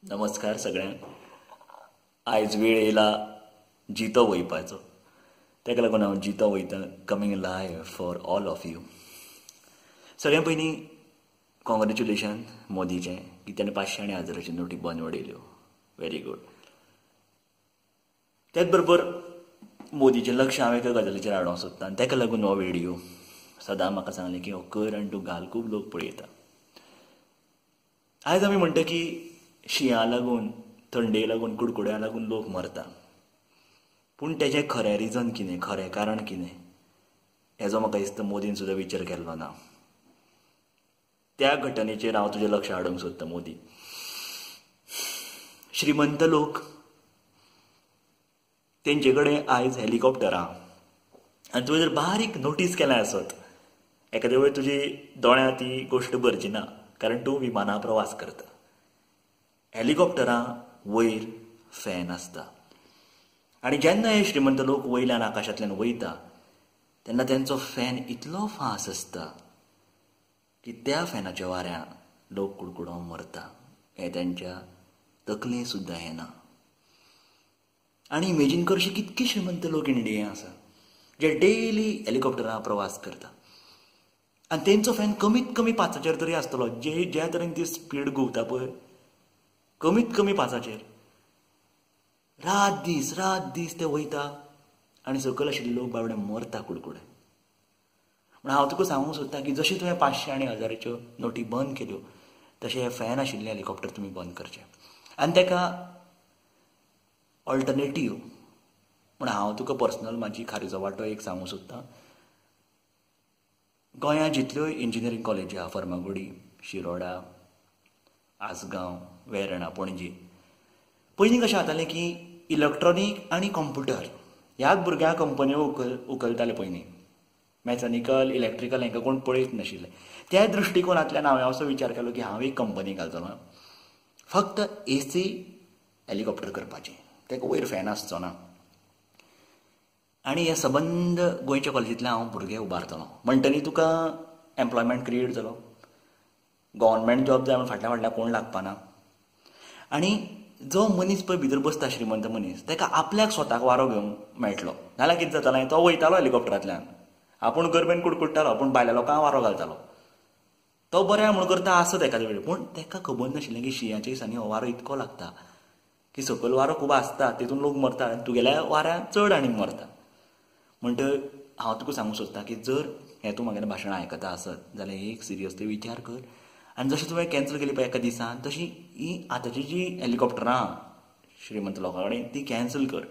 नमस्कार सगळ्यांक. आयज वेळ येयला जितो वयपाचो. तेका लागून हांव जितो वयता coming live for all of you. सगळ्यां पयलीं कॉंग्रॅच्युलेशन मोदीचें की ताणें 500 आनी 1000ची नोटी बंद उडयल्यो. Very good. त्याच बरोबर मोदीचें लक्ष हांव एका गजालीचेर हाडूंक सोदतां आनी ताका लागून हो व्हिडियो सदां म्हाका सांगलें की हो कर आनी तूं घाल, खूब लोक पळयता. आयज आमी म्हणटा की शिंयाक लागून, थंडेक लागून, कुडकुड्याक लागून लोक मरता. पूण तेजें खरें रिजन कितें, खरें कारण कितें हेजो म्हाका दिसता मोदीन सुद्दां विचार केल्लो ना. त्या घटनेचेर हांव तुजें लक्ष हाडूंक सोदतां मोदी. श्रीमंत लोक तेंचे कडेन आयज हॅलिकॉप्टरां आनी तुवें जर बारीक नोटीस केलें आसत एखादे वेळ तुजी दोळ्यां ती गोश्ट भरची ना कारण तूं विमाना प्रवास करता. हॅलिकॉप्टरां वयर फॅन आसता आनी जेन्ना हे श्रीमंत लोक वयल्यान आकाशांतल्यान वयता तेन्ना तेंचो फॅन इतलो फास्ट आसता की त्या फॅनाच्या वाऱ्यान लोक कुडकुडोन मरता. हें तेंच्या तकलेंत सुद्दां येना. आनी इमेजीन कर अशे कितके श्रीमंत लोक इंडियेंत आसा जे डेली हॅलिकॉप्टरान प्रवास करता आनी तेंचो फॅन कमीत कमी 5 तरी आसतलो. ज्या तरेन ती स्पीड घुंवता पळय कमीत कमी 5 रात दीस ते वयता आनी सकयल आशिल्ले लोक बाबडे मरता कुडकुडे. म्हण हांव तुका सांगूंक सोदतां की जशें तुवें 500 आनी 1000च्यो नोटी बंद केल्यो तशें हे फॅन आशिल्ले हॅलिकॉप्टर तुमी बंद करचे. आनी ताका ऑल्टरनेटीव म्हण हांव तुका पर्सनल म्हाजी खारीचो वांटो एक सांगूंक सोदतां. गोंयांत जितल्योय इंजिनियरींग कॉलेजी आहा फर्मागुडी, शिरोडा, आसगांव, वेर्णा, पणजी, पयलीं कशें जातालें की इलेक्ट्रॉनीक आनी कंप्युटर ह्याच भुरग्यांक कंपन्यो उखलताले पयलीं. मॅकॅनिकल, इलेक्ट्रिकल हांकां कोण पळयत नाशिल्ले. त्या दृश्टीकोनांतल्यान हांवें असो विचार केलो की हांव एक कंपनी घालतलो. फक्त एसी हॅलिकॉप्टर करपाचें, ताका वयर फॅन आसचो ना. आनी हे सबंद गोंयच्या कॉलेजींतल्यान हांव भुरगे उबारतलो. म्हणटनी तुका एम्प्लॉयमेंट क्रिएट जालो. गव्हर्नमेंट जॉब जाय म्हण फाटल्यान कोण लागपाना. आनी जो मनीस पळय भितर बसता श्रीमंत मनीस ताका आपल्याक स्वताक वारो घेवंक मेळटलो. नाल्यार कितें जातालें तो वयतालो हॅलिकॉप्टरांतल्यान आपूण गरमेन कुडकुडटालो पूण भायल्या लोकांक वारो घालतालो. तो बऱ्या म्हूण करता आसत एखादे वेळी पूण ताका खबर नाशिल्लें की शिंयाच्या दिसांनी हो वारो इतको लागता की सकयल वारो खूब आसता तितून लोक मरता आनी तुगेल्या वाऱ्यान चड आनीक मरता. म्हणटच हांव तुका सांगूंक सोदतां की जर हें तूं म्हागेलें भाशण आयकता आसत जाल्यार एक सिरियसली विचार कर आनी जशें तुवें कॅन्सल केली पळय एका दिसान तशी ही आतांची जी हॅलिकॉप्टरां श्रीमंत लोकां कडेन ती कॅन्सल कर.